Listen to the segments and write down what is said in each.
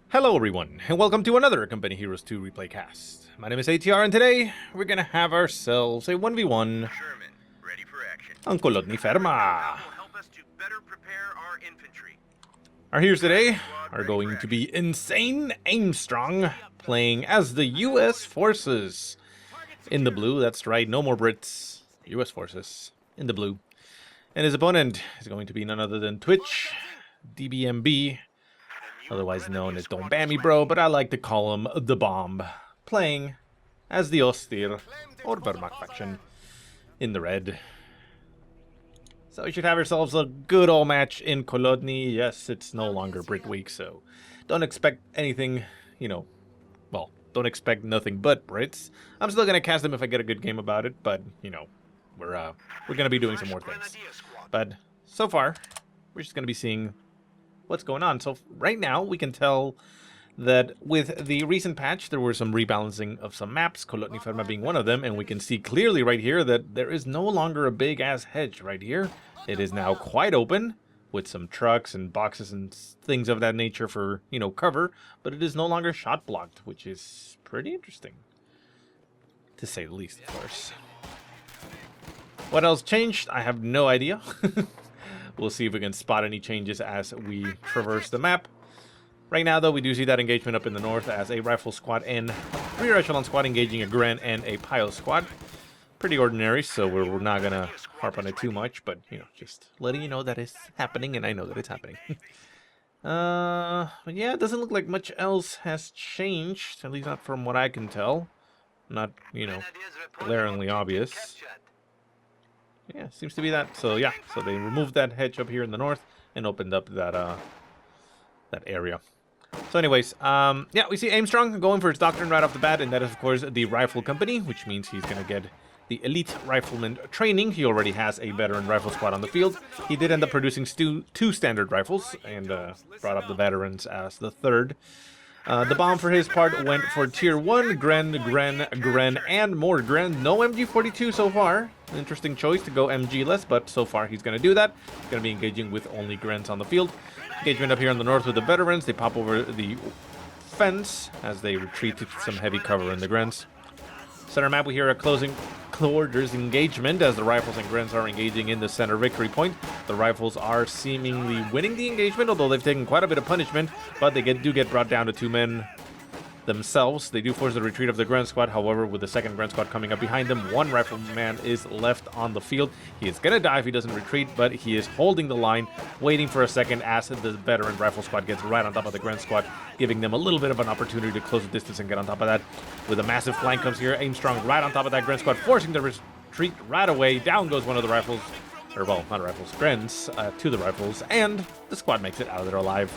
Hello everyone, and welcome to another Company Heroes 2 replay cast. My name is ATR, and today we're gonna have ourselves a 1v1 Sherman, ready for action. on Kholodny Ferma. Will help us to better prepare our infantry. Our heroes today are going to be insane Aimstrong, playing as the US forces in the blue. That's right, no more Brits, US forces in the blue. And his opponent is going to be none other than Twitch, DBMB, otherwise known as Don't Ban Me Bro, but I like to call him the Bomb, playing as the Austir or Wehrmacht faction in the red. So we should have ourselves a good old match in Kholodny. Yes, it's no longer Brit Week, so don't expect anything, well, don't expect nothing but Brits. I'm still gonna cast them if I get a good game about it, but we're gonna be doing some more things. But so far, we're just gonna be seeing what's going on. So right now we can tell that with the recent patch there were some rebalancing of some maps, Kholodny Ferma being one of them, and we can see clearly right here that there is no longer a big ass hedge right here. It is now quite open with some trucks and boxes and things of that nature for, cover, but it is no longer shot blocked, which is pretty interesting, to say the least, of course. What else changed? I have no idea. We'll see if we can spot any changes as we traverse the map. Right now, though, we do see that engagement up in the north as a rifle squad and rear echelon squad engaging a Gren and a Pile squad. Pretty ordinary, so we're not going to harp on it too much, but, just letting you know that it's happening, and I know that it's happening. But yeah, it doesn't look like much else has changed, at least not from what I can tell. Not, glaringly obvious. Yeah, seems to be that. So yeah, so they removed that hedge up here in the north and opened up that that area. So anyways, yeah, we see Aimstrong going for his Doctrine right off the bat, and that is of course the rifle company, which means he's gonna get the elite rifleman training. He already has a veteran rifle squad on the field. He did end up producing two standard rifles and brought up the veterans as the third. The Bomb, for his part, went for Tier 1, Gren, and more Gren. No MG42 so far. Interesting choice to go MG-less, but so far he's going to do that. He's going to be engaging with only Grens on the field. Engagement up here on the north with the veterans. They pop over the fence as they retreat to some heavy cover in the Grens. Center map, we hear a closing quarters engagement as the rifles and Grens are engaging in the center victory point. The rifles are seemingly winning the engagement, although they've taken quite a bit of punishment, but they do get brought down to 2 men themselves. They do force the retreat of the Gren squad. However, with the second Gren squad coming up behind them, one rifleman is left on the field. He is going to die if he doesn't retreat, but he is holding the line, waiting for a second as the veteran rifle squad gets right on top of the Gren squad, giving them a little bit of an opportunity to close the distance and get on top of that. With a massive flank comes here, Aimstrong right on top of that Gren squad, forcing the retreat right away. Down goes one of the rifles, or well, not rifles, Grens, to the rifles, and the squad makes it out of there alive.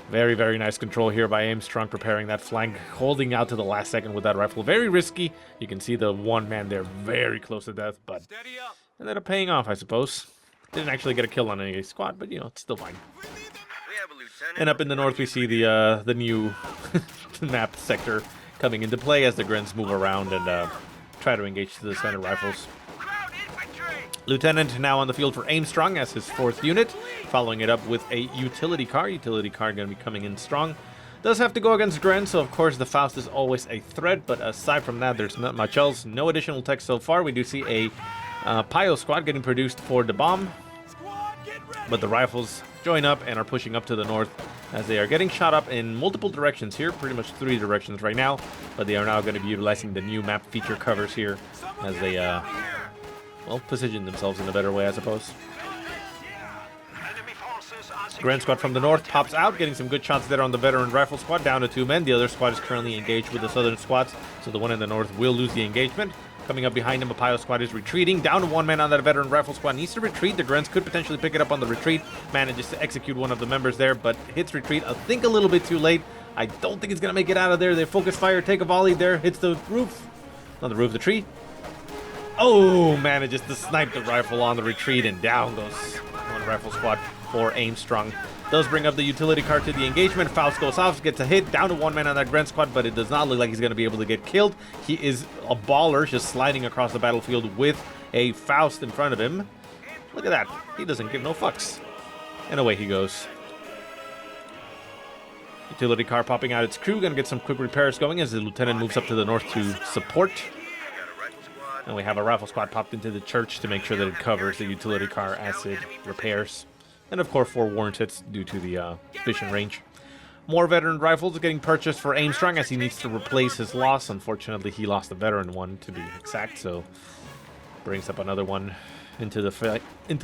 Very, very nice control here by Aimstrong, preparing that flank, holding out to the last second with that rifle. Very risky. You can see the one man there very close to death, but ended up paying off, I suppose. Didn't actually get a kill on any squad, but, it's still fine. And up in the north, we see the new map sector coming into play as the Grens move around and try to engage to the center rifles. Lieutenant now on the field for Aimstrong as his 4th unit, following it up with a utility car. Utility car going to be coming in strong. Does have to go against Gren, so of course the Faust is always a threat, but aside from that, there's not much else. No additional text so far. We do see a Pio squad getting produced for the Bomb, but the rifles join up and are pushing up to the north as they are getting shot up in multiple directions here, pretty much 3 directions right now, but they are now going to be utilizing the new map feature covers here as they well, position themselves in a better way, I suppose. Grand squad from the north pops out, getting some good shots there on the veteran rifle squad, down to 2 men. The other squad is currently engaged with the southern squads, so the one in the north will lose the engagement. Coming up behind him, a Pio squad is retreating. Down to 1 man on that veteran rifle squad. Needs to retreat. The Grens could potentially pick it up on the retreat. Manages to execute one of the members there, but hits retreat, I think, a little bit too late. I don't think he's going to make it out of there. They focus fire, take a volley there, hits the roof. Not the roof, the tree. Oh, manages to snipe the rifle on the retreat, and down goes one rifle squad for Aimstrong. Does bring up the utility car to the engagement. Faust goes off, gets a hit, down to 1 man on that Gren squad, but it does not look like he's going to be able to get killed. He is a baller, just sliding across the battlefield with a Faust in front of him. Look at that. He doesn't give no fucks. And away he goes. Utility car popping out its crew. Gonna get some quick repairs going as the lieutenant moves up to the north to support. And we have a rifle squad popped into the church to make sure that it covers the utility car as it repairs. And of course, 4 warrant hits due to the vision range. More veteran rifles getting purchased for Aimstrong as he needs to replace his loss. Unfortunately, he lost a veteran one to be exact, so brings up another one into the fight. Enemy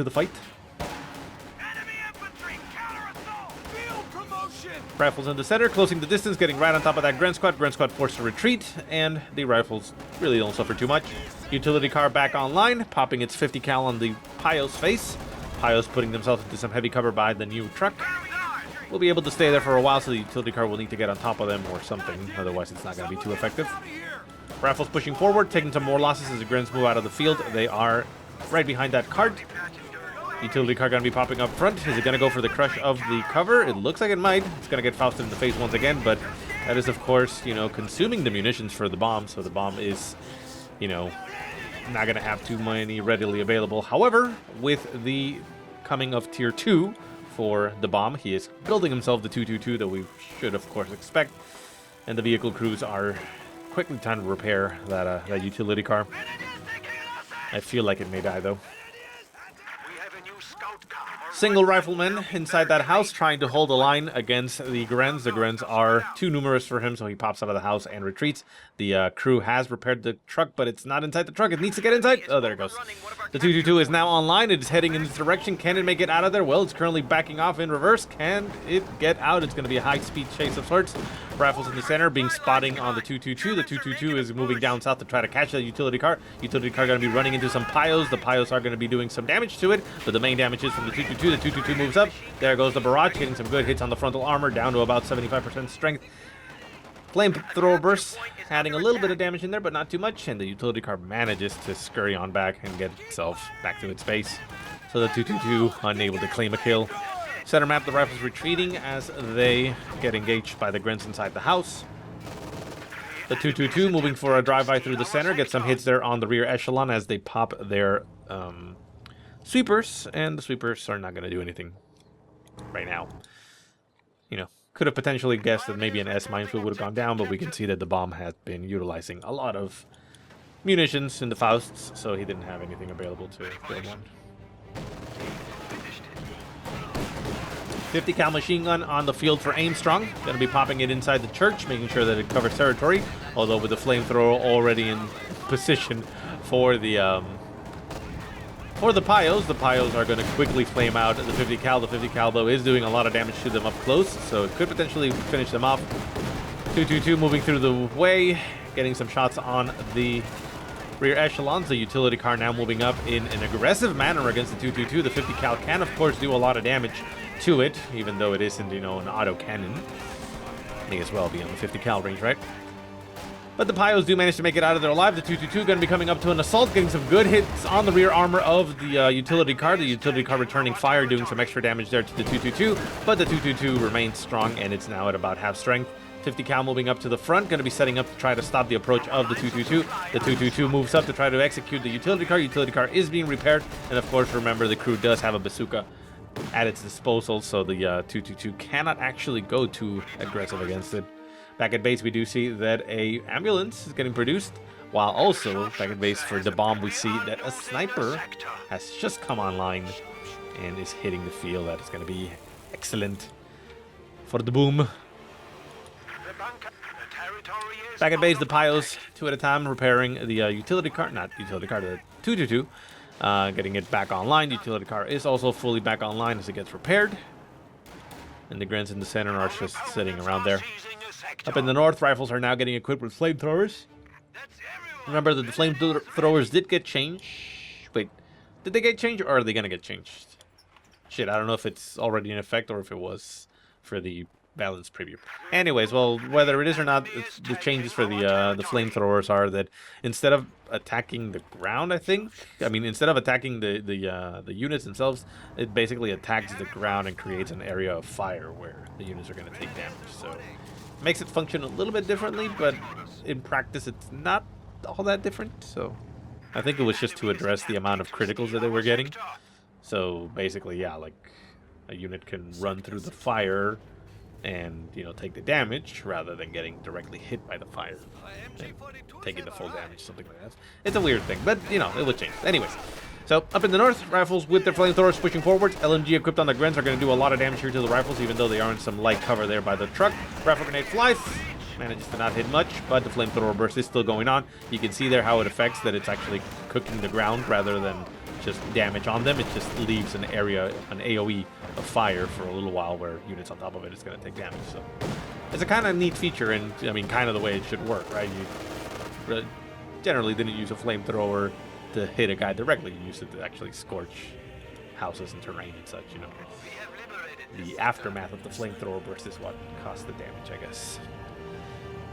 infantry counter-assault! Field promotion! Rifles in the center, closing the distance, getting right on top of that Gren Squad. Gren Squad forced to retreat, and the rifles really don't suffer too much. Utility car back online, popping its 50 cal on the Pio's face. Pio's putting themselves into some heavy cover by the new truck. We'll be able to stay there for a while, so the utility car will need to get on top of them or something. Otherwise, it's not going to be too effective. Rifles pushing forward, taking some more losses as the Grens move out of the field. They are right behind that cart. Utility car going to be popping up front. Is it going to go for the crush of the cover? It looks like it might. It's going to get Fausted in the face once again, but that is, of course, you know, consuming the munitions for the bomb, so the bomb is, you know, not going to have too many readily available. However, with the coming of Tier 2 for the bomb, he is building himself the 222 that we should, of course, expect, and the vehicle crews are quickly trying to repair that utility car. I feel like it may die, though. Single rifleman inside that house trying to hold a line against the Grens. The Grens are too numerous for him, so he pops out of the house and retreats. The crew has repaired the truck, but it's not inside the truck. It needs to get inside. Oh, there it goes. The 222 is now online. It is heading in this direction. Can it make it out of there? Well, it's currently backing off in reverse. Can it get out? It's going to be a high-speed chase of sorts. Rifles in the center being spotting on the 222. The 222 is moving down south to try to catch that utility car. Utility car going to be running into some Pios. The Pios are going to be doing some damage to it, but the main damage is from the 222. The 222 moves up. There goes the barrage, getting some good hits on the frontal armor, down to about 75% strength. Flamethrower burst, adding a little bit of damage in there, but not too much, and the utility car manages to scurry on back and get itself back to its base. So the 222 unable to claim a kill. Center map, the rifles retreating as they get engaged by the Grens inside the house. The 222 moving for a drive-by through the center, get some hits there on the rear echelon as they pop their sweepers, and the sweepers are not going to do anything right now. You know, could have potentially guessed that maybe an S minefield would have gone down, but we can see that the bomb has been utilizing a lot of munitions in the Fausts, so he didn't have anything available to build one. 50 cal machine gun on the field for Aimstrong. Going to be popping it inside the church, making sure that it covers territory. Although with the flamethrower already in position for the Pios are going to quickly flame out the 50 cal. The 50 cal though is doing a lot of damage to them up close, so it could potentially finish them off. 222 moving through the way, getting some shots on the rear echelons. The utility car now moving up in an aggressive manner against the 222. The 50 cal can of course do a lot of damage to it, even though it isn't, you know, an auto cannon. May as well be on the 50 cal range, right? But the Pios do manage to make it out of there alive. The 222 going to be coming up to an assault, getting some good hits on the rear armor of the utility car. The utility car returning fire, doing some extra damage there to the 222, but the 222 remains strong, and it's now at about half strength. 50 cal moving up to the front, going to be setting up to try to stop the approach of the 222. The 222 moves up to try to execute the utility car. Utility car is being repaired, and of course, remember, the crew does have a bazooka at its disposal, so the 222 cannot actually go too aggressive against it. Back at base, we do see that a ambulance is getting produced, while also back at base for the bomb, we see that a sniper has just come online and is hitting the field. That is going to be excellent for the boom. Back at base, the Pios, 2 at a time, repairing the the 222, getting it back online. The utility car is also fully back online as it gets repaired. And the Grens in the center are just sitting around there. Up in the north, rifles are now getting equipped with flamethrowers. Remember that the flamethrowers did get changed. Wait, did they get changed, or are they going to get changed? Shit, I don't know if it's already in effect or if it was for the balance preview. Anyways, well, whether it is or not, the changes for the flamethrowers are that instead of attacking the ground, instead of attacking the units themselves, it basically attacks the ground and creates an area of fire where the units are going to take damage. So it makes it function a little bit differently, but in practice, it's not all that different. So I think it was just to address the amount of criticals that they were getting. So basically, yeah, like a unit can run through the fire and, you know, take the damage rather than getting directly hit by the fire and taking the full damage, something like that. It's a weird thing, but, you know, it would change. Anyways, so up in the north, rifles with their flamethrowers pushing forward. LMG equipped on the Grens are going to do a lot of damage here to the rifles, even though they are in some light cover there by the truck. Rifle grenade flies, manages to not hit much, but the flamethrower burst is still going on. You can see there how it affects that it's actually cooking the ground rather than just damage on them. It just leaves an area, an AoE of fire for a little while where units on top of it is going to take damage. So it's a kind of neat feature, and I mean, kind of the way it should work, right? You generally didn't use a flamethrower to hit a guy directly. You use it to actually scorch houses and terrain and such, you know. The aftermath of the flamethrower burst is what caused the damage, I guess.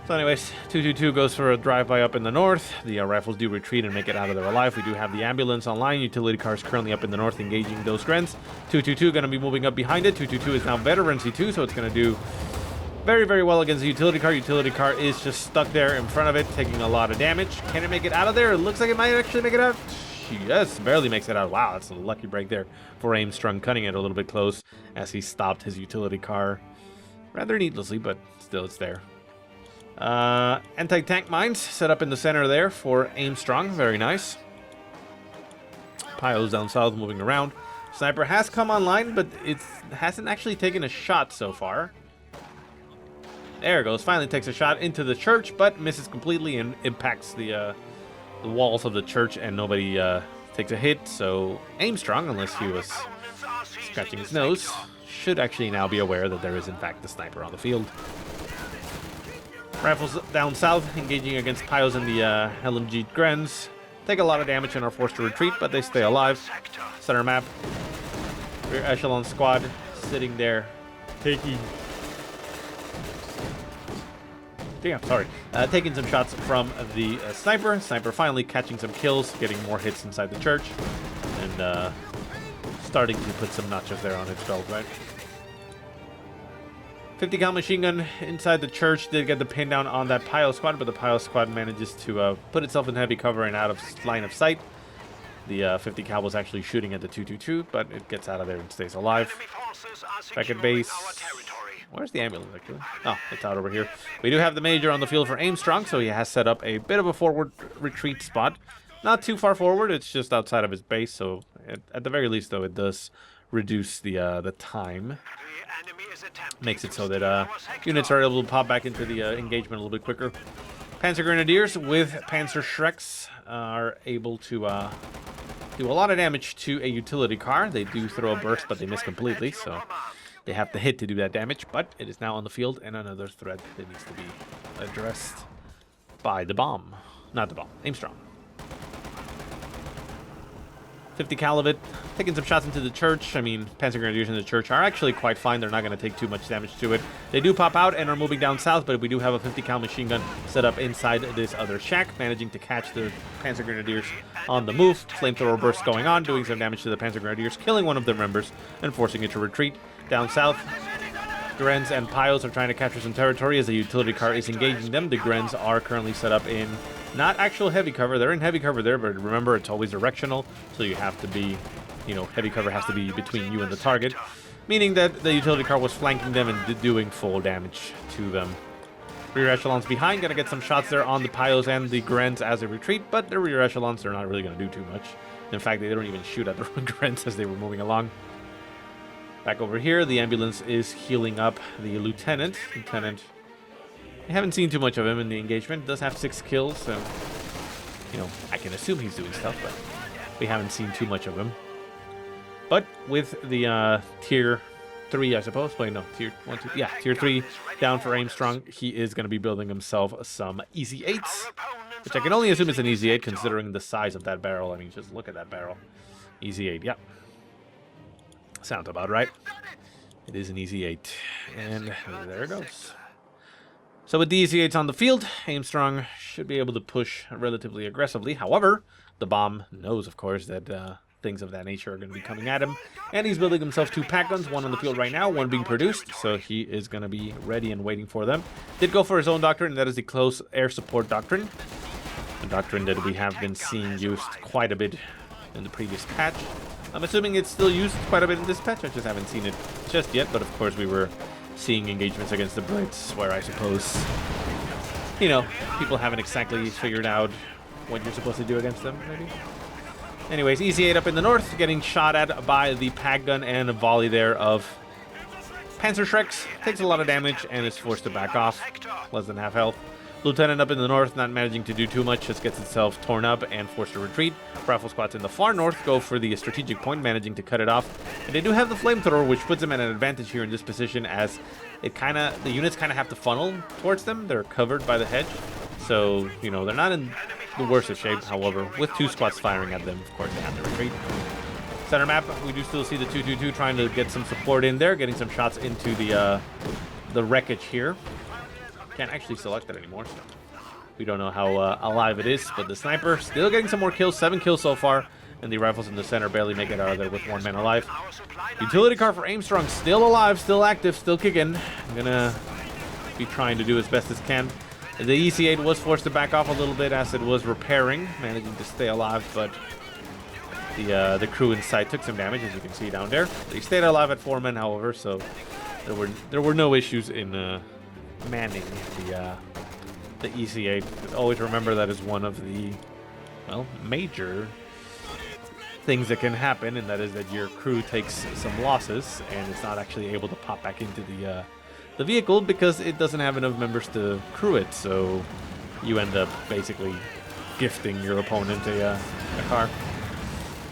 So anyways, 222 goes for a drive-by up in the north. The rifles do retreat and make it out of there alive. We do have the ambulance online. Utility cars currently up in the north engaging those Grens. 222 going to be moving up behind it. 222 is now veteran C2, so it's going to do very, very well against the utility car. Utility car is just stuck there in front of it, taking a lot of damage. Can it make it out of there? It looks like it might actually make it out. Yes, barely makes it out. Wow, that's a lucky break there for Aimstrong, cutting it a little bit close as he stopped his utility car rather needlessly, but still it's there. Anti-tank mines set up in the center there for Aimstrong. Very nice. Piles down south moving around. Sniper has come online, but it hasn't actually taken a shot so far. There it goes. Finally takes a shot into the church, but misses completely and impacts the walls of the church, and nobody takes a hit. So Aimstrong, unless he was scratching his nose, should actually now be aware that there is in fact the sniper on the field. Rifles down south, engaging against piles in the LMG Grens. Take a lot of damage and are forced to retreat, but they stay alive. Center map. Rear echelon squad sitting there, taking some shots from the sniper. Sniper finally catching some kills, getting more hits inside the church, and starting to put some notches there on its belt, right? 50 cal machine gun inside the church did get the pin down on that pile squad, but the pile squad manages to put itself in heavy cover and out of line of sight. The 50 cal was actually shooting at the 222, but it gets out of there and stays alive. Back at base. Where's the ambulance, actually? Oh, it's out over here. We do have the Major on the field for Aimstrong, so he has set up a bit of a forward retreat spot. Not too far forward, it's just outside of his base, so at the very least, though, it does reduce the time. Makes it so that units are able to pop back into the engagement a little bit quicker. Panzer Grenadiers with Panzer Shreks are able to do a lot of damage to a utility car. They do throw a burst, but they miss completely, so they have to hit to do that damage. But it is now on the field, and another threat that needs to be addressed by the bomb. Not the bomb, Aimstrong. 50 cal of it, taking some shots into the church. I mean, Panzer Grenadiers in the church are actually quite fine. They're not going to take too much damage to it. They do pop out and are moving down south, but we do have a 50 cal machine gun set up inside this other shack, managing to catch the Panzer Grenadiers on the move. Flamethrower burst going on, doing some damage to the Panzer Grenadiers, killing one of their members and forcing it to retreat. Down south, Grens and Piles are trying to capture some territory as the utility car is engaging them. The Grens are currently set up in not actual heavy cover. They're in heavy cover there, but remember, it's always directional, so you have to be, you know, heavy cover has to be between you and the target, meaning that the utility car was flanking them and doing full damage to them. Rear echelons behind, gonna get some shots there on the Piles and the Grens as they retreat, but the rear echelons, they're not really gonna do too much. In fact, they don't even shoot at the Grens as they were moving along. Back over here, the ambulance is healing up the lieutenant. I haven't seen too much of him in the engagement. Does have 6 kills, so, you know, I can assume he's doing stuff, but we haven't seen too much of him. But with the tier 3, I suppose. Wait, no, tier 1, 2, yeah, tier 3 down for Aimstrong. He is going to be building himself some Easy 8s, which I can only assume is an Easy 8 considering the size of that barrel. I mean, just look at that barrel. Easy 8, yeah. Sounds about right. It is an Easy 8, and there it goes. So with the Easy 8s on the field, Aimstrong should be able to push relatively aggressively. However, the bomb knows, of course, that things of that nature are going to be coming at him, and he's building himself 2 pack guns, one on the field right now, one being produced, so he is going to be ready and waiting for them. Did go for his own doctrine, and that is the close air support doctrine. A doctrine that we have been seeing used quite a bit in the previous patch. I'm assuming it's still used quite a bit in this patch. I just haven't seen it just yet, but of course we were seeing engagements against the Brits, where I suppose, you know, people haven't exactly figured out what you're supposed to do against them, maybe. Anyways, EC8 up in the north, getting shot at by the pack gun and a volley there of Panzerschrecks. Takes a lot of damage and is forced to back off. Less than half health. Lieutenant up in the north, not managing to do too much, just gets itself torn up and forced to retreat. Rifle squads in the far north go for the strategic point, managing to cut it off. And they do have the flamethrower, which puts them at an advantage here in this position, as the units kind of have to funnel towards them. They're covered by the hedge. So, you know, they're not in the worst of shape. However, with 2 squads firing at them, of course, they have to retreat. Center map, we do still see the 222 trying to get some support in there, getting some shots into the wreckage here. Can't actually select it anymore, so we don't know how alive it is. But the sniper still getting some more kills, 7 kills so far, and the rifles in the center barely make it out of there with 1 man alive. Utility car for Aimstrong still alive, still active, still kicking. I'm gonna be trying to do as best as can. The EC8 was forced to back off a little bit as it was repairing, managing to stay alive, but the crew inside took some damage, as you can see down there. They stayed alive at 4 men, however, so there were no issues in manning the EC8. But always remember that is one of the, well, major things that can happen, and that is that your crew takes some losses and is not actually able to pop back into the vehicle because it doesn't have enough members to crew it. So you end up basically gifting your opponent a car.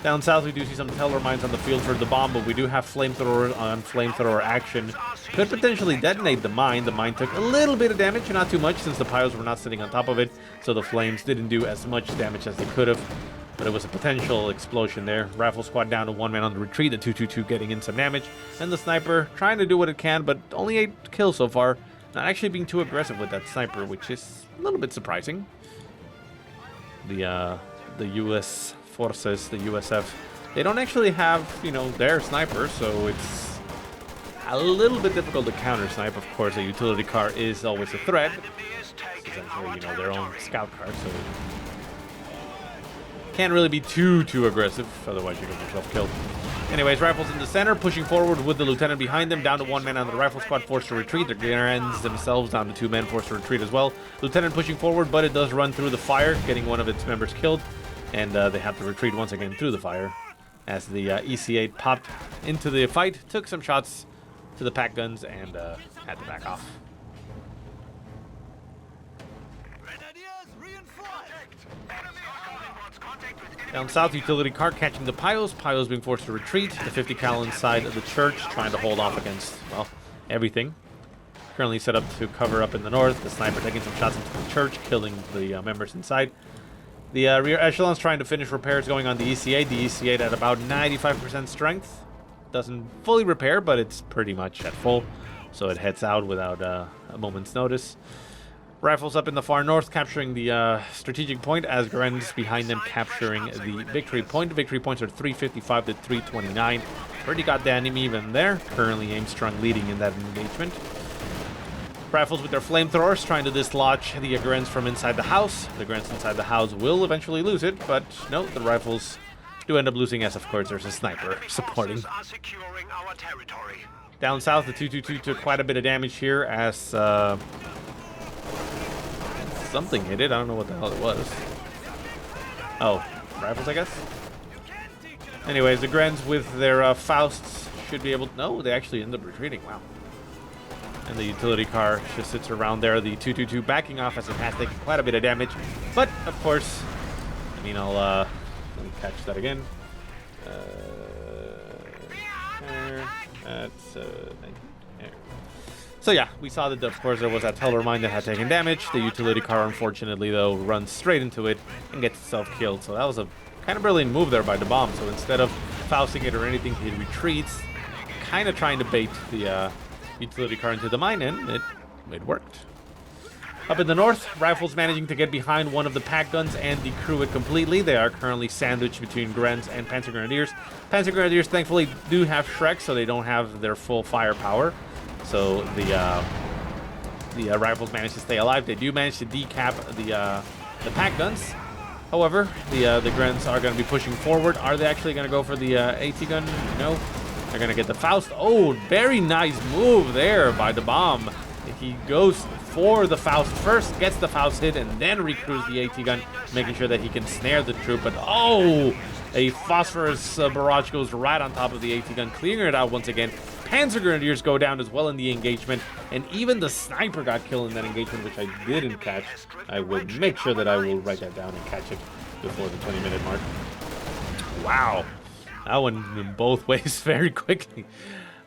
Down south, we do see some teller mines on the field for the bomb, but we do have flamethrower on flamethrower action. Could potentially detonate the mine. The mine took a little bit of damage, not too much, since the piles were not sitting on top of it, so the flames didn't do as much damage as they could have. But it was a potential explosion there. Rifle squad down to 1 man on the retreat, the 222 getting in some damage, and the sniper trying to do what it can, but only 8 kills so far. Not actually being too aggressive with that sniper, which is a little bit surprising. The U.S. forces, the USF, they don't actually have, you know, their sniper, so it's a little bit difficult to counter snipe. Of course, a utility car is always a threat. It's essentially, you know, their own scout car, so can't really be too aggressive, otherwise you get yourself killed. Anyways, rifles in the center, pushing forward with the lieutenant behind them, down to 1 man on the rifle squad, forced to retreat. The Guardians themselves down to 2 men, forced to retreat as well. Lieutenant pushing forward, but it does run through the fire, getting one of its members killed, and they have to retreat once again through the fire as the EC8 popped into the fight, took some shots to the pack guns, and had to back off. Down south, utility car catching the piles. Piles being forced to retreat. The 50 cal inside of the church, trying to hold off against, well, everything. Currently set up to cover up in the north. The sniper taking some shots into the church, killing the members inside. The rear echelon's trying to finish repairs going on the EC8. The EC8 at about 95% strength. Doesn't fully repair, but it's pretty much at full. So it heads out without a moment's notice. Rifles up in the far north, capturing the strategic point, as Gren's behind them capturing the victory point. Victory points are 355 to 329. Pretty goddamn even there. Currently Aimstrong leading in that engagement. Rifles with their flamethrowers trying to dislodge the Grens from inside the house. The Grens inside the house will eventually lose it, but no, the rifles do end up losing, as of course there's a sniper supporting. Down south, the 222 took quite a bit of damage here as something hit it. I don't know what the hell it was. Oh, rifles, I guess? Anyways, the Grens with their Fausts should be able to... No, they actually end up retreating. Wow. And the utility car just sits around there. The 222 backing off as it has taken quite a bit of damage. But, of course, I mean, I'll let me catch that again. That's... So yeah, we saw that, of course, there was that teller mine that had taken damage. The utility car, unfortunately, though, runs straight into it and gets itself killed. So that was a kind of brilliant move there by the bomb. So instead of fausting it or anything, he retreats, kind of trying to bait the utility car into the mine, and it worked. Up in the north, rifles managing to get behind one of the pack guns and decrew it completely. They are currently sandwiched between Grens and Panzer Grenadiers. Panzer Grenadiers, thankfully, do have Shrek, so they don't have their full firepower. So the rifles manage to stay alive. They do manage to decap the pack guns. However, the Grens are going to be pushing forward. Are they actually going to go for the AT gun? No. They're going to get the Faust. Oh, very nice move there by the bomb. He goes for the Faust first, gets the Faust hit, and then recruits the AT gun, making sure that he can snare the troop. But oh, a phosphorus barrage goes right on top of the AT gun, clearing it out once again. Panzer Grenadiers go down as well in the engagement, and even the sniper got killed in that engagement, which I didn't catch. I will make sure that I will write that down and catch it before the 20-minute mark. Wow, that went in both ways very quickly.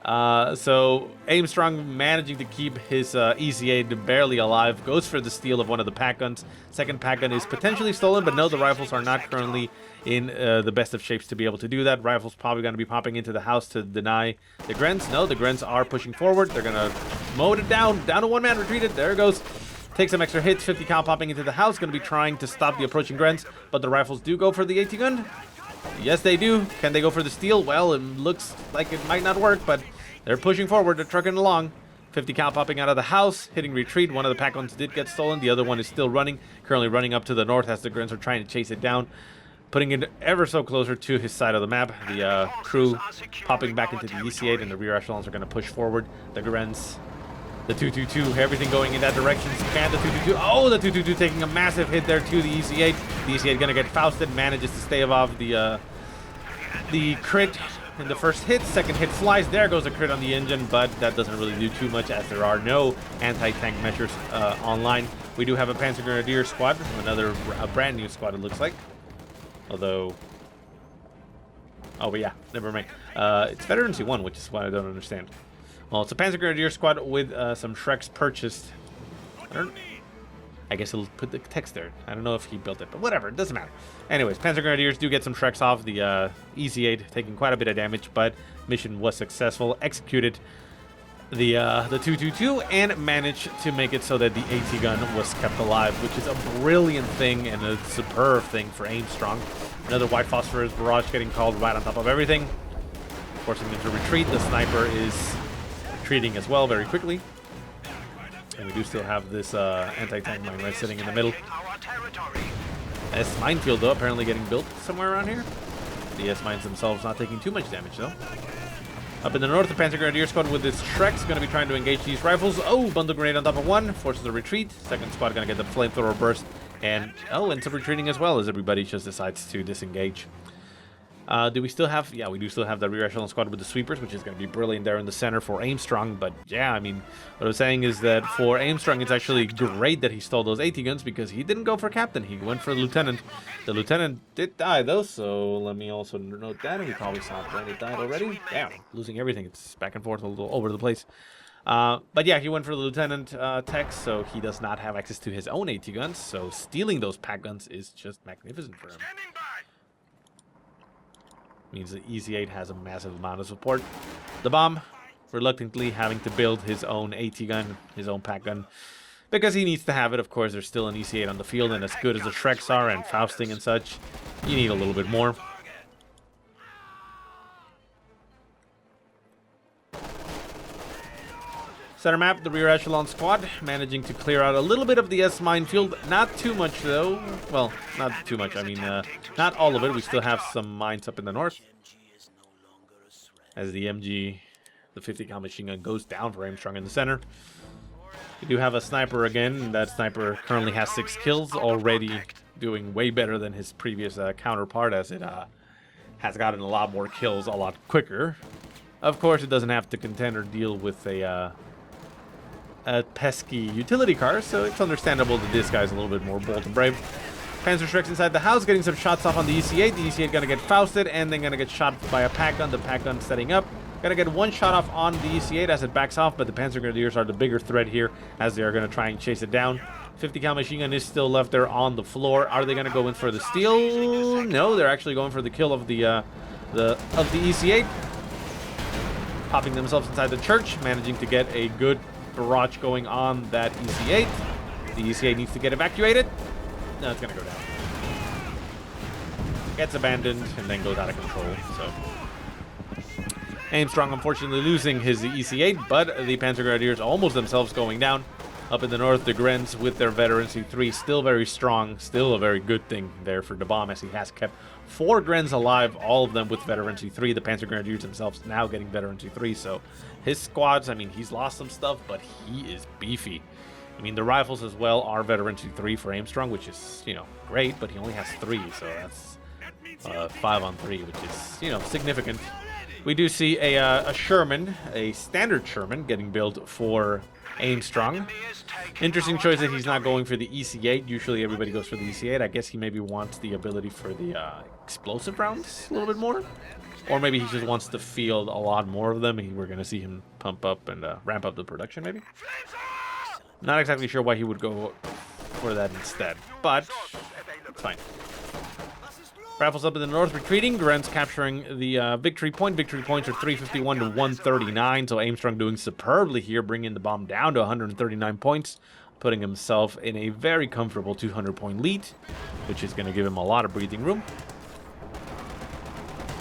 So Aimstrong managing to keep his EC8 barely alive, goes for the steal of one of the pack guns. Second pack gun is potentially stolen, but no, the rifles are not currently in the best of shapes to be able to do that. Rifles probably going to be popping into the house to deny the Grens. No, the Grens are pushing forward. They're going to mow it down to one man, retreated. There it goes. Take some extra hits. 50 cal popping into the house. Going to be trying to stop the approaching Grens, but the rifles do go for the AT gun. Yes, they do. Can they go for the steal? Well, it looks like it might not work, but they're pushing forward. They're trucking along. 50 cal popping out of the house, hitting retreat. One of the pack guns did get stolen. The other one is still running, currently running up to the north as the Grens are trying to chase it down, putting it ever so closer to his side of the map. The crew popping back into the EC8, and the rear echelons are going to push forward. The Grens, the 222, everything going in that direction. Can the 222? Oh, the 222 taking a massive hit there to the EC8. The EC8 going to get Fausted, manages to stave off the crit in the first hit. Second hit flies. There goes the crit on the engine, but that doesn't really do too much as there are no anti-tank measures online. We do have a Panzer Grenadier squad, another brand new squad it looks like. Although, oh, but yeah, never mind. It's Veterancy 1, which is what I don't understand. Well, it's a Panzer Grenadier squad with some Shreks purchased. I guess it'll put the text there. I don't know if he built it, but whatever, it doesn't matter. Anyways, Panzer Grenadiers do get some Shreks off. The EC8 taking quite a bit of damage, but mission was successful. Executed the 222 and managed to make it so that the AT gun was kept alive, which is a brilliant thing and a superb thing for Aimstrong. Another white phosphorus barrage getting called right on top of everything, forcing them to retreat. The sniper is retreating as well very quickly. And we do still have this anti-tank mine right sitting in the middle. S-minefield, though, apparently getting built somewhere around here. The S-mines themselves not taking too much damage, though. Up in the north, the Panzer Grenadier squad with its Shreks going to be trying to engage these rifles. Oh, bundle grenade on top of one, forces a retreat. Second squad going to get the flamethrower burst. And, oh, ends up retreating as well as everybody just decides to disengage. Do we still have... Yeah, we do still have the rear echelon squad with the sweepers, which is going to be brilliant there in the center for Aimstrong. But, yeah, I mean, what I was saying is that for Aimstrong, it's actually great that he stole those AT guns because he didn't go for captain. He went for lieutenant. The lieutenant did die, though, so let me also note that. We probably saw that it died already. Damn, losing everything. It's back and forth a little over the place. But, yeah, he went for the lieutenant tech, so he does not have access to his own AT guns. So stealing those pack guns is just magnificent for him. Means the EC8 has a massive amount of support. The bomb, reluctantly having to build his own AT gun, his own pack gun, because he needs to have it. Of course, there's still an EC8 on the field, and as good as the Shreks are and Fausting and such, you need a little bit more. Center map, the rear echelon squad, managing to clear out a little bit of the S-minefield. Not too much, though. Well, not too much. I mean, not all of it. We still have some mines up in the north. As the MG, the 50 cal machine gun, goes down for Aimstrong in the center. We do have a sniper again. That sniper currently has 6 kills, already doing way better than his previous counterpart, as it has gotten a lot more kills a lot quicker. Of course, it doesn't have to contend or deal with a pesky utility car, so it's understandable that this guy's a little bit more bold and brave. Panzer Shreks inside the house, getting some shots off on the EC8. The EC8 gonna get Fausted, and then gonna get shot by a pack gun. The pack gun setting up. Gonna get one shot off on the EC8 as it backs off, but the Panzer Grenadiers are the bigger threat here, as they are gonna try and chase it down. 50 cal machine gun is still left there on the floor. Are they gonna go in for the steal? No, they're actually going for the kill of the EC8. Popping themselves inside the church, managing to get a good barrage going on that EC8. The EC8 needs to get evacuated. No, it's gonna go down. Gets abandoned and then goes out of control. So Aimstrong unfortunately losing his EC8, but the Panzer Grenadiers almost themselves going down. Up in the north, the Grens with their Veterancy 3 still very strong, still a very good thing there for the bomb, as he has kept 4 Grens alive, all of them with Veterancy 3. The Panzer Grenadiers themselves now getting Veterancy 3. So his squads, I mean, he's lost some stuff, but he is beefy. I mean, the rifles as well are Veterancy 3 for Aimstrong, which is, you know, great, but he only has 3, so that's 5 on 3, which is, you know, significant. We do see a Sherman, a standard Sherman, getting built for Aimstrong. Interesting choice that he's not going for the EC8. Usually everybody goes for the EC8. I guess he maybe wants the ability for the explosive rounds a little bit more. Or maybe he just wants to field a lot more of them. And we're going to see him pump up and ramp up the production, maybe. Not exactly sure why he would go for that instead, but it's fine. Rifles up in the north retreating. Grens capturing the victory point. Victory points are 351 to 139, so Aimstrong doing superbly here, bringing the bomb down to 139 points, putting himself in a very comfortable 200-point lead, which is going to give him a lot of breathing room.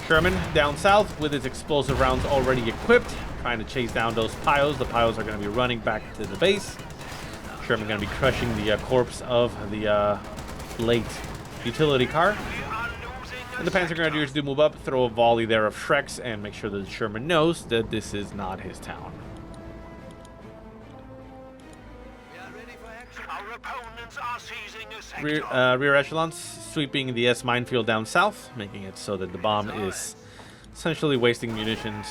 Sherman down south with his explosive rounds already equipped, trying to chase down those piles. The piles are going to be running back to the base. Sherman going to be crushing the corpse of the late utility car. And the Panzer Grenadiers do move up, throw a volley there of Shreks, and make sure that Sherman knows that this is not his town. Rear echelons sweeping the S minefield down south, making it so that the bomb is essentially wasting munitions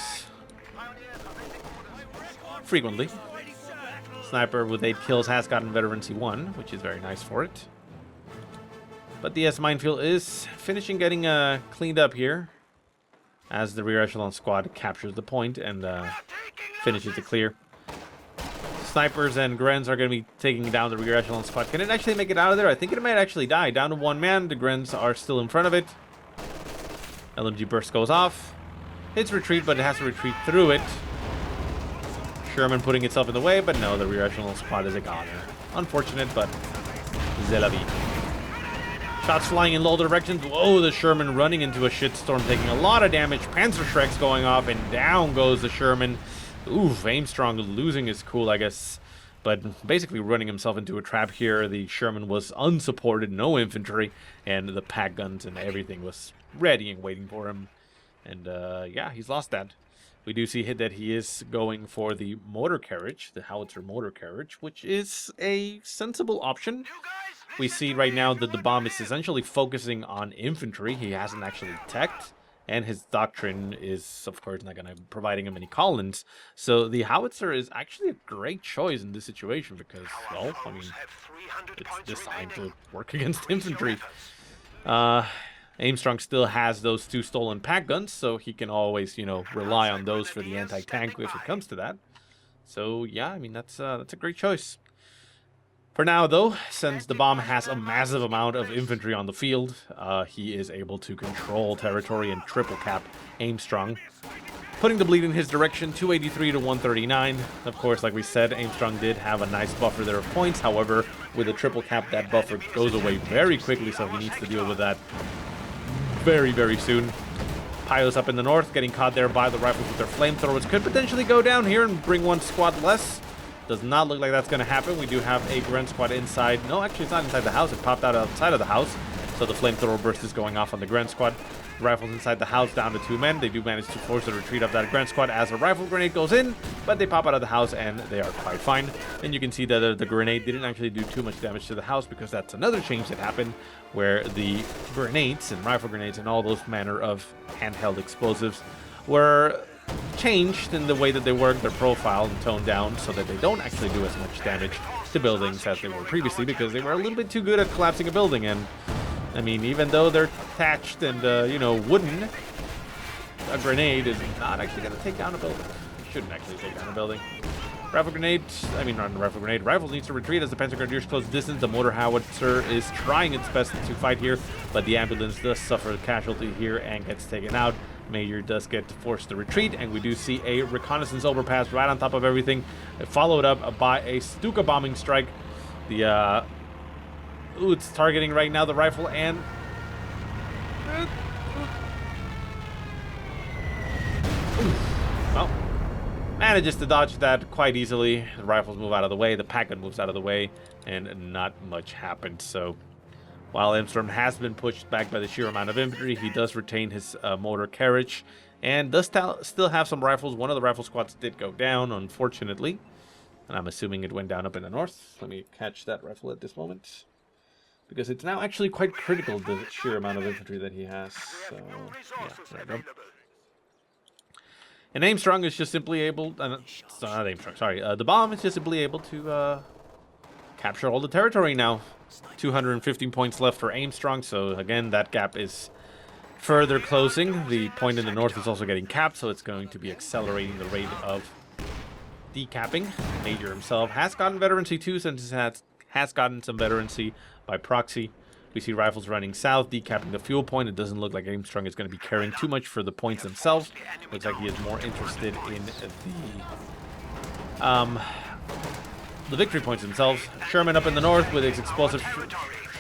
frequently. Sniper with 8 kills has gotten Veterancy 1, which is very nice for it. But the S minefield is finishing getting cleaned up here as the rear echelon squad captures the point and finishes the clear. Snipers and Grens are going to be taking down the rear echelon squad. Can it actually make it out of there? I think it might actually die. Down to 1 man. The Grens are still in front of it. LMG burst goes off. Hits retreat, but it has to retreat through it. Sherman putting itself in the way, but no, the rear echelon squad is a goner. Unfortunate, but c'est la vie. Shots flying in all directions. Whoa, the Sherman running into a shitstorm, taking a lot of damage. Panzer Shreks going off, and down goes the Sherman. Oof, Aimstrong losing his cool, I guess. But basically running himself into a trap here. The Sherman was unsupported, no infantry, and the pack guns and everything was ready and waiting for him. And yeah, he's lost that. We do see that he is going for the motor carriage, the howitzer motor carriage, which is a sensible option. We see right now that the bomb is essentially focusing on infantry. He hasn't actually teched, and his doctrine is, of course, not going to be providing him any call-ins. So the howitzer is actually a great choice in this situation because, well, I mean, it's designed to work against infantry. Aimstrong still has those 2 stolen pack guns, so he can always, you know, rely on those for the anti-tank if it comes to that. So yeah, I mean, that's a great choice. For now, though, since the bomb has a massive amount of infantry on the field, he is able to control territory and triple cap Aimstrong, putting the bleed in his direction, 283 to 139. Of course, like we said, Aimstrong did have a nice buffer there of points. However, with a triple cap, that buffer goes away very quickly, so he needs to deal with that very, very soon. Piles up in the north, getting caught there by the rifles with their flamethrowers. Could potentially go down here and bring 1 squad less. Does not look like that's going to happen. We do have a Gren squad inside. No, actually, it's not inside the house. It popped out outside of the house. So the flamethrower burst is going off on the Gren squad. The rifles inside the house down to 2 men. They do manage to force the retreat of that Gren squad as a rifle grenade goes in, but they pop out of the house and they are quite fine. And you can see that the grenade didn't actually do too much damage to the house because that's another change that happened where the grenades and rifle grenades and all those manner of handheld explosives were changed in the way that they work, their profile, and toned down so that they don't actually do as much damage to buildings as they were previously because they were a little bit too good at collapsing a building. And I mean, even though they're thatched and you know, wooden, a grenade is not actually going to take down a building. It shouldn't actually take down a building. Rifle grenade, I mean, not a rifle grenade. Rifles needs to retreat as the Panzer Grenadiers close distance. The mortar howitzer is trying its best to fight here, but the ambulance does suffer a casualty here and gets taken out. Major does get forced to retreat, and we do see a reconnaissance overpass right on top of everything, followed up by a Stuka bombing strike. The ooh, it's targeting right now the rifle and well, manages to dodge that quite easily. The rifles move out of the way, the pack gun moves out of the way, and not much happened. So While Aimstrong has been pushed back by the sheer amount of infantry, he does retain his motor carriage and does still have some rifles. One of the rifle squads did go down, unfortunately. And I'm assuming it went down up in the north. Let me catch that rifle at this moment, because it's now actually quite critical, the sheer amount of infantry that he has. So, yeah, there we go. And Aimstrong is just simply able... not Aimstrong, sorry. The bomb is just simply able to capture all the territory now. 215 points left for Aimstrong, so again, that gap is further closing. The point in the north is also getting capped, so it's going to be accelerating the rate of decapping. Major himself has gotten veterancy too, since he has gotten some veterancy by proxy. We see rifles running south, decapping the fuel point. It doesn't look like Aimstrong is going to be caring too much for the points themselves. Looks like he is more interested in the victory points themselves. Sherman up in the north with his explosive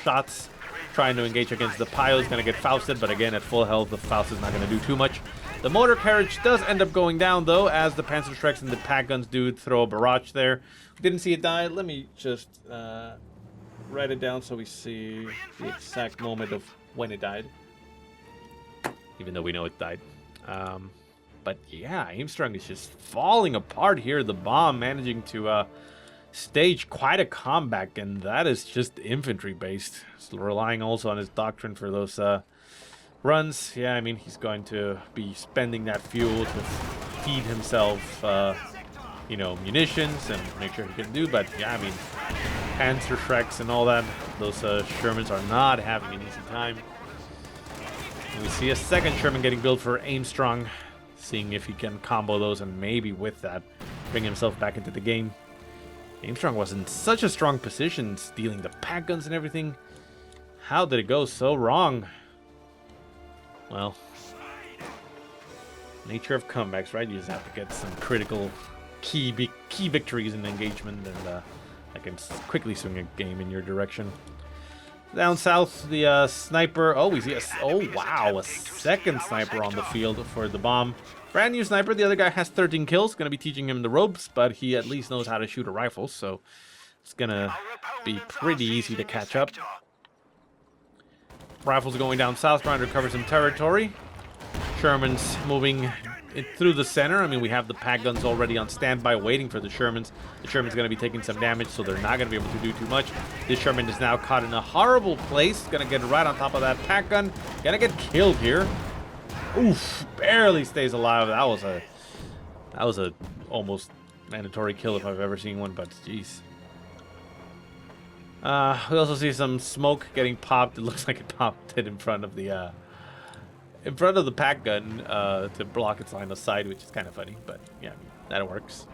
shots, trying to engage against the pile. Is going to get Fausted, but again, at full health, the Faust is not going to do too much. The motor carriage does end up going down, though, as the Panzerschrecks and the pack guns do throw a barrage there. Didn't see it die. Let me just write it down so we see the exact moment of when it died, even though we know it died. But yeah, Aimstrong is just falling apart here. The bomb managing to stage quite a comeback, and that is just infantry based. So relying also on his Doctrine for those runs. Yeah, I mean, he's going to be spending that fuel to feed himself, you know, munitions and make sure he can do. But yeah, I mean, Panzerschrecks and all that, those Shermans are not having an easy time. And we see a second Sherman getting built for Aimstrong, seeing if he can combo those and maybe with that bring himself back into the game. Aimstrong was in such a strong position, stealing the pack guns and everything. How did it go so wrong? Well, nature of comebacks, right? You just have to get some critical key victories in engagement, and I can quickly swing a game in your direction. Down south, the sniper. Oh, we see wow, a second sniper on the field for the bomb. Brand new sniper. The other guy has 13 kills. Going to be teaching him the ropes, but he at least knows how to shoot a rifle, so it's going to be pretty easy to catch up. Rifles going down south, trying to recover some territory. Shermans moving through the center. I mean, we have the pack guns already on standby, waiting for the Shermans. The Sherman's going to be taking some damage, so they're not going to be able to do too much. This Sherman is now caught in a horrible place. Going to get right on top of that pack gun. Going to get killed here. Oof, barely stays alive. That was a almost mandatory kill if I've ever seen one, but jeez. We also see some smoke getting popped. It looks like it popped it in front of the pack gun to block its line of sight, which is kind of funny, but yeah, that works.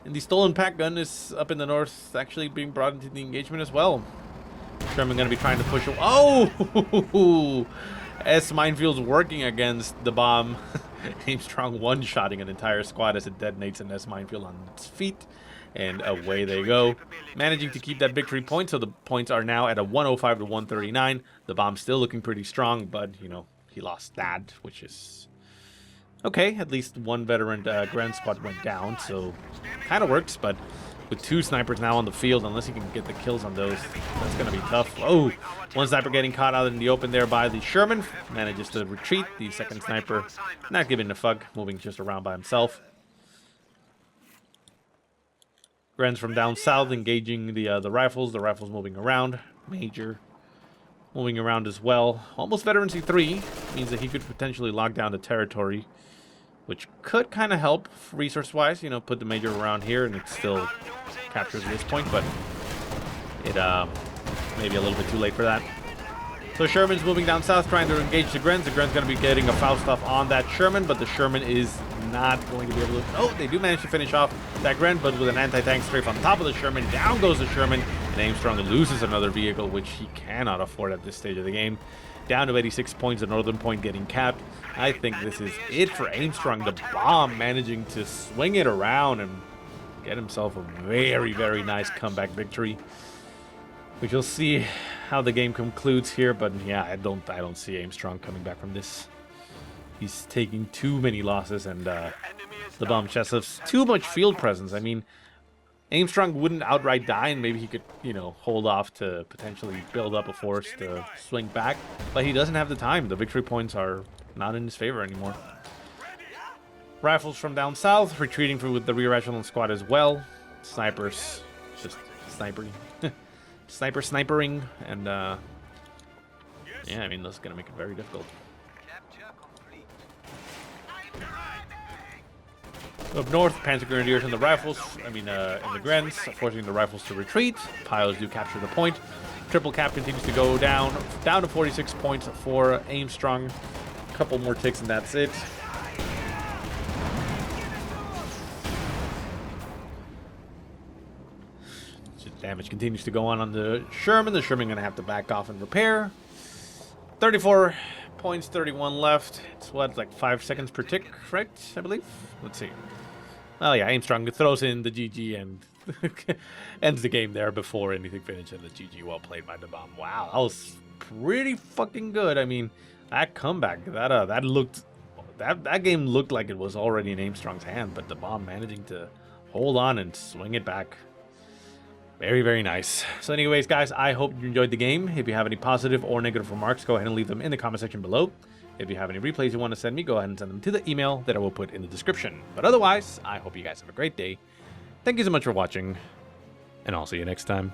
And the stolen pack gun is up in the north, actually being brought into the engagement as well. Sherman going to be trying to push. Oh, S minefield's working against the bomb. Aimstrong one-shotting an entire squad as it detonates an S minefield on its feet. And away they go, managing to keep that victory point. So the points are now at a 105 to 139. The bomb's still looking pretty strong, but, you know, he lost that, which is okay. At least one veteran Grand Squad went down, so kind of works. But with two snipers now on the field, unless he can get the kills on those, that's going to be tough. Oh, one sniper getting caught out in the open there by the Sherman. Manages to retreat. The second sniper not giving a fuck, moving just around by himself. Grens from down south engaging the rifles. The rifles moving around. Major moving around as well. Almost veterancy 3 means that he could potentially lock down the territory, which could kind of help resource-wise. You know, put the major around here, and it still captures this point, but it may be a little bit too late for that. So Sherman's moving down south, trying to engage the Grens. The Gren's going to be getting a Faust off on that Sherman, but the Sherman is not going to be able to... Oh, they do manage to finish off that Gren, but with an anti-tank strafe on top of the Sherman. Down goes the Sherman, and Aimstrong loses another vehicle, which he cannot afford at this stage of the game. Down to 86 points, the northern point getting capped. I think this is it for Aimstrong. The bomb managing to swing it around and get himself a very, very nice comeback victory. We shall see how the game concludes here, but yeah, I don't see Aimstrong coming back from this. He's taking too many losses, and the bomb chest has too much field presence. I mean, Aimstrong wouldn't outright die, and maybe he could, you know, hold off to potentially build up a force to swing back. But he doesn't have the time. The victory points are not in his favor anymore. Rifles from down south, retreating with the rear echelon squad as well. Snipers, just snipering. Snipering, and yeah, I mean, that's going to make it very difficult. Up north, Panzer Grenadiers and the rifles, in the Grens, forcing the rifles to retreat. Piles do capture the point. Triple cap continues to go down to 46 points for Aimstrong. A couple more ticks and that's it. Damage continues to go on the Sherman. The Sherman going to have to back off and repair. 34 points, 31 left. It's what, like 5 seconds per tick, right? I believe. Let's see. Oh yeah, Aimstrong throws in the GG and ends the game there before anything finished. And the GG, well played by the bomb. Wow, that was pretty fucking good. I mean, that comeback, that game looked like it was already in Aimstrong's hand, but the bomb managing to hold on and swing it back. Very, very nice. So anyways, guys, I hope you enjoyed the game. If you have any positive or negative remarks, go ahead and leave them in the comment section below. If you have any replays you want to send me, go ahead and send them to the email that I will put in the description. But otherwise, I hope you guys have a great day. Thank you so much for watching, and I'll see you next time.